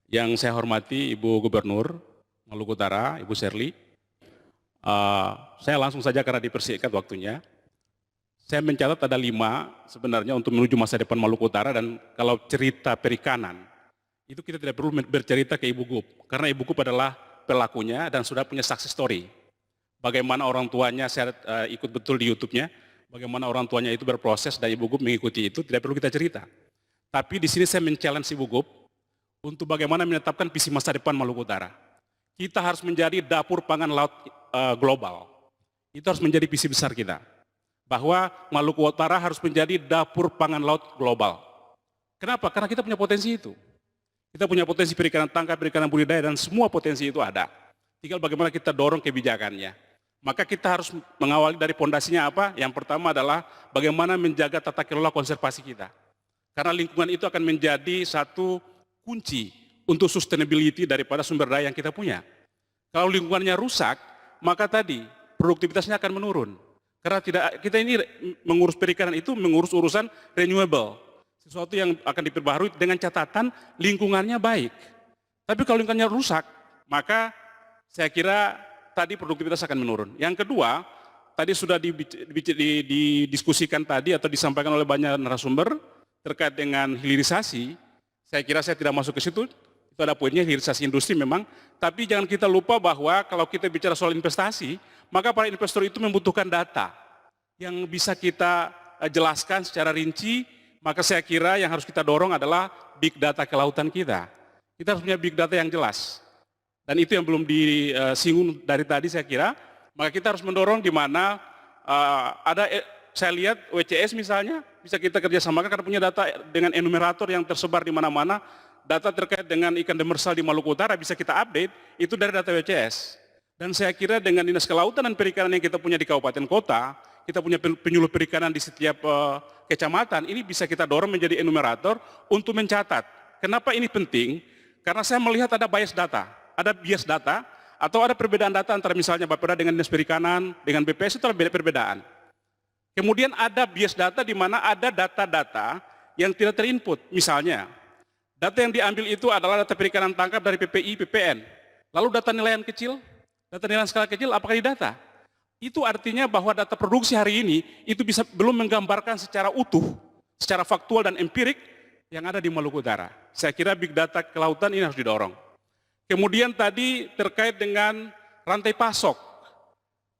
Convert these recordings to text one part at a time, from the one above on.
Yang saya hormati Ibu Gubernur Maluku Utara, Ibu Sherly. Saya langsung saja karena dipersingkat waktunya. Saya mencatat ada 5 sebenarnya untuk menuju masa depan Maluku Utara, dan kalau cerita perikanan, itu kita tidak perlu bercerita ke Ibu Gub, karena Ibu Gub adalah pelakunya dan sudah punya success story. Bagaimana orang tuanya, saya ikut betul di YouTube-nya, bagaimana orang tuanya itu berproses dan Ibu Gub mengikuti itu, tidak perlu kita cerita. Tapi di sini saya men-challenge Ibu Gub untuk bagaimana menetapkan visi masa depan Maluku Utara. Kita harus menjadi dapur pangan laut global. Itu harus menjadi visi besar kita. Bahwa Maluku Utara harus menjadi dapur pangan laut global. Kenapa? Karena kita punya potensi itu. Kita punya potensi perikanan tangkap, perikanan budidaya, dan semua potensi itu ada. Tinggal bagaimana kita dorong kebijakannya. Maka kita harus mengawali dari pondasinya apa? Yang pertama adalah bagaimana menjaga tata kelola konservasi kita. Karena lingkungan itu akan menjadi satu kunci untuk sustainability daripada sumber daya yang kita punya. Kalau lingkungannya rusak, maka tadi produktivitasnya akan menurun. Karena kita ini mengurus perikanan itu mengurus urusan renewable. Sesuatu yang akan diperbaharui dengan catatan lingkungannya baik. Tapi kalau lingkungannya rusak, maka saya kira tadi produktivitas akan menurun. Yang kedua, tadi sudah didiskusikan tadi atau disampaikan oleh banyak narasumber terkait dengan hilirisasi. Saya kira saya tidak masuk ke situ, itu ada poinnya hilirisasi industri memang. Tapi jangan kita lupa bahwa kalau kita bicara soal investasi, maka para investor itu membutuhkan data yang bisa kita jelaskan secara rinci. Maka saya kira yang harus kita dorong adalah big data kelautan kita. Kita harus punya big data yang jelas. Dan itu yang belum disinggung dari tadi saya kira. Maka kita harus mendorong di mana saya lihat WCS misalnya, bisa kita kerjasamakan karena punya data dengan enumerator yang tersebar di mana-mana. Data terkait dengan ikan demersal di Maluku Utara bisa kita update, itu dari data WCS. Dan saya kira dengan Dinas Kelautan dan Perikanan yang kita punya di kabupaten kota, kita punya penyuluh perikanan di setiap kecamatan, ini bisa kita dorong menjadi enumerator untuk mencatat. Kenapa ini penting? Karena saya melihat ada bias data, atau ada perbedaan data antara misalnya Bapeda dengan Dinas Perikanan, dengan BPS itu ada perbedaan. Kemudian ada bias data di mana ada data-data yang tidak terinput. Misalnya, data yang diambil itu adalah data perikanan tangkap dari PPI, PPN. Lalu data nilaian kecil, data nilaian skala kecil, apakah didata? Itu artinya bahwa data produksi hari ini itu belum menggambarkan secara utuh, secara faktual dan empirik yang ada di Maluku Utara. Saya kira big data kelautan ini harus didorong. Kemudian tadi terkait dengan rantai pasok.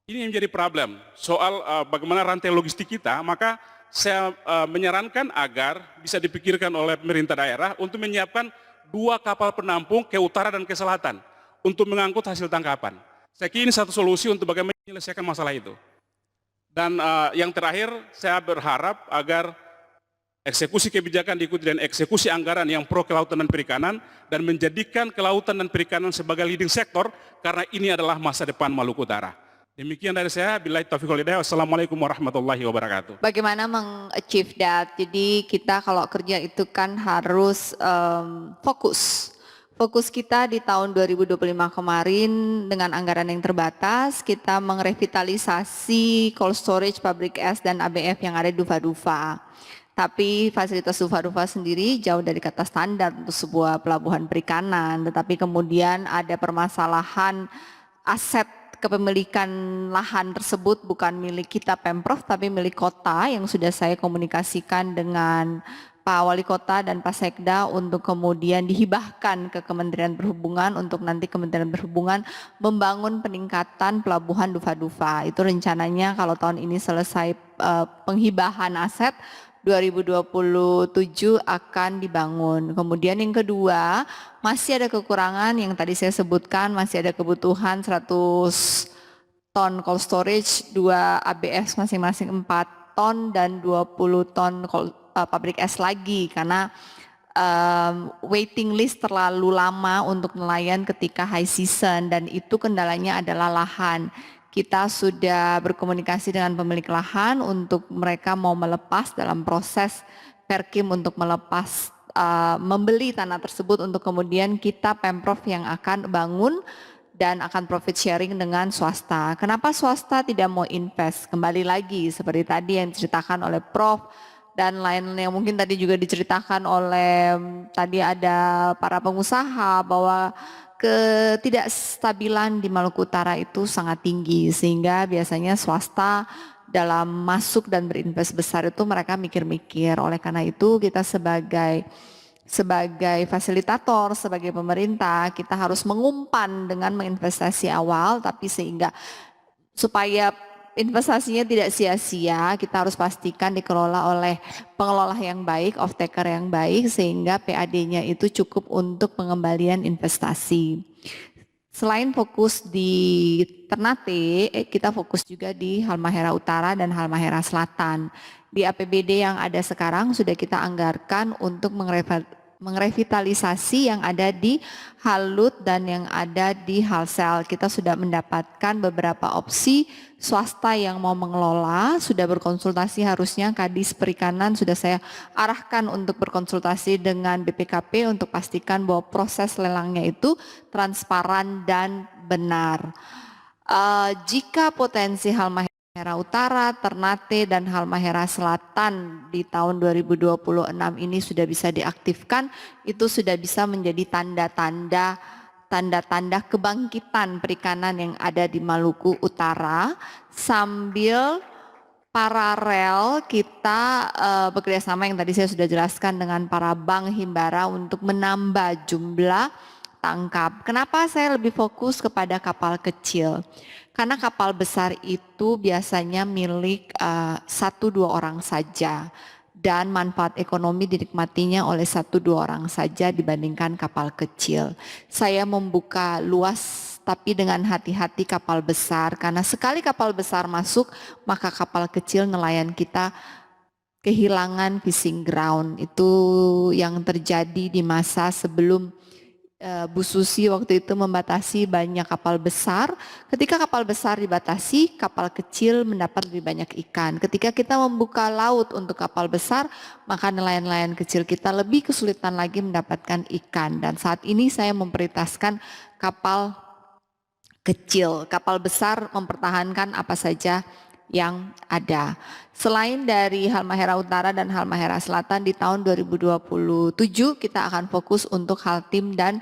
Ini yang menjadi problem, soal bagaimana rantai logistik kita, maka saya menyarankan agar bisa dipikirkan oleh pemerintah daerah untuk menyiapkan 2 kapal penampung ke utara dan ke selatan untuk mengangkut hasil tangkapan. Saya kira ini satu solusi untuk bagaimana menyelesaikan masalah itu. Dan yang terakhir, saya berharap agar eksekusi kebijakan diikuti dengan eksekusi anggaran yang pro kelautan dan perikanan dan menjadikan kelautan dan perikanan sebagai leading sektor karena ini adalah masa depan Maluku Utara. Demikian dari saya, billahi taufiq wal hidayah. Wassalamualaikum warahmatullahi wabarakatuh. Bagaimana meng-achieve that? Jadi kita kalau kerja itu kan harus fokus. Fokus kita di tahun 2025 kemarin dengan anggaran yang terbatas, kita merevitalisasi cold storage, pabrik es, dan ABF yang ada di Dufa-Dufa. Tapi fasilitas Dufa-Dufa sendiri jauh dari kata standar untuk sebuah pelabuhan perikanan. Tetapi kemudian ada permasalahan aset kepemilikan lahan tersebut bukan milik kita Pemprov tapi milik kota yang sudah saya komunikasikan dengan Pak Wali Kota dan Pak Sekda untuk kemudian dihibahkan ke Kementerian Perhubungan untuk nanti Kementerian Perhubungan membangun peningkatan pelabuhan Dufa-Dufa. Itu rencananya kalau tahun ini selesai penghibahan aset 2027 akan dibangun. Kemudian yang kedua, masih ada kekurangan yang tadi saya sebutkan, masih ada kebutuhan 100 ton cold storage, 2 ABS masing-masing 4 ton dan 20 ton pabrik es lagi karena waiting list terlalu lama untuk nelayan ketika high season dan itu kendalanya adalah lahan. Kita sudah berkomunikasi dengan pemilik lahan untuk mereka mau melepas dalam proses Perkim untuk melepas membeli tanah tersebut untuk kemudian kita Pemprov yang akan bangun dan akan profit sharing dengan swasta. Kenapa swasta tidak mau invest? Kembali lagi seperti tadi yang diceritakan oleh Prof dan lain yang mungkin tadi juga diceritakan oleh tadi ada para pengusaha bahwa ketidakstabilan di Maluku Utara itu sangat tinggi sehingga biasanya swasta dalam masuk dan berinvest besar itu mereka mikir-mikir. Oleh karena itu kita sebagai fasilitator, sebagai pemerintah, kita harus mengumpan dengan menginvestasi awal, tapi sehingga supaya investasinya tidak sia-sia, kita harus pastikan dikelola oleh pengelola yang baik, off-taker yang baik, sehingga PAD-nya itu cukup untuk pengembalian investasi. Selain fokus di Ternate, kita fokus juga di Halmahera Utara dan Halmahera Selatan. Di APBD yang ada sekarang sudah kita anggarkan untuk mengrevitalisasi yang ada di Halut dan yang ada di Halsel. Kita sudah mendapatkan beberapa opsi swasta yang mau mengelola, sudah berkonsultasi harusnya Kadis Perikanan sudah saya arahkan untuk berkonsultasi dengan BPKP untuk pastikan bahwa proses lelangnya itu transparan dan benar. Jika potensi Halmahera Utara, Ternate, dan Halmahera Selatan di tahun 2026 ini sudah bisa diaktifkan, itu sudah bisa menjadi tanda-tanda kebangkitan perikanan yang ada di Maluku Utara, sambil paralel kita bekerjasama yang tadi saya sudah jelaskan dengan para bank himbara untuk menambah jumlah tangkap. Kenapa saya lebih fokus kepada kapal kecil? Karena kapal besar itu biasanya milik 1-2 orang saja dan manfaat ekonomi dinikmatinya oleh 1-2 orang saja dibandingkan kapal kecil. Saya membuka luas tapi dengan hati-hati kapal besar, karena sekali kapal besar masuk maka kapal kecil nelayan kita kehilangan fishing ground. Itu yang terjadi di masa sebelum Bu Susi waktu itu membatasi banyak kapal besar. Ketika kapal besar dibatasi, kapal kecil mendapat lebih banyak ikan. Ketika kita membuka laut untuk kapal besar, maka nelayan-nelayan kecil kita lebih kesulitan lagi mendapatkan ikan. Dan saat ini saya memprioritaskan kapal kecil. Kapal besar mempertahankan apa saja yang ada. Selain dari Halmahera Utara dan Halmahera Selatan, di tahun 2027 kita akan fokus untuk Haltim dan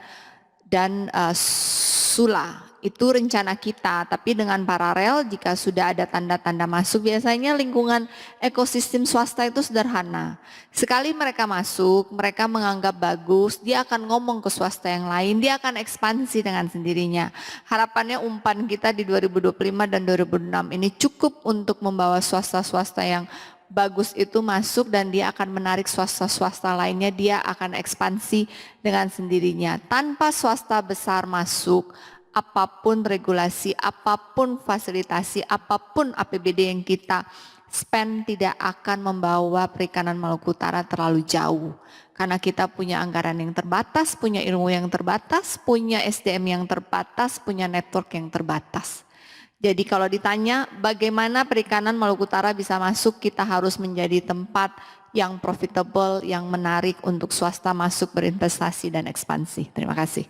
Sula. Itu rencana kita, tapi dengan paralel jika sudah ada tanda-tanda masuk, biasanya lingkungan ekosistem swasta itu sederhana. Sekali mereka masuk, mereka menganggap bagus, dia akan ngomong ke swasta yang lain, dia akan ekspansi dengan sendirinya. Harapannya umpan kita di 2025 dan 2026 ini cukup untuk membawa swasta-swasta yang bagus itu masuk dan dia akan menarik swasta-swasta lainnya, dia akan ekspansi dengan sendirinya. Tanpa swasta besar masuk, apapun regulasi, apapun fasilitasi, apapun APBD yang kita spend tidak akan membawa perikanan Maluku Utara terlalu jauh. Karena kita punya anggaran yang terbatas, punya ilmu yang terbatas, punya SDM yang terbatas, punya network yang terbatas. Jadi kalau ditanya bagaimana perikanan Maluku Utara bisa masuk, kita harus menjadi tempat yang profitable, yang menarik untuk swasta masuk berinvestasi dan ekspansi. Terima kasih.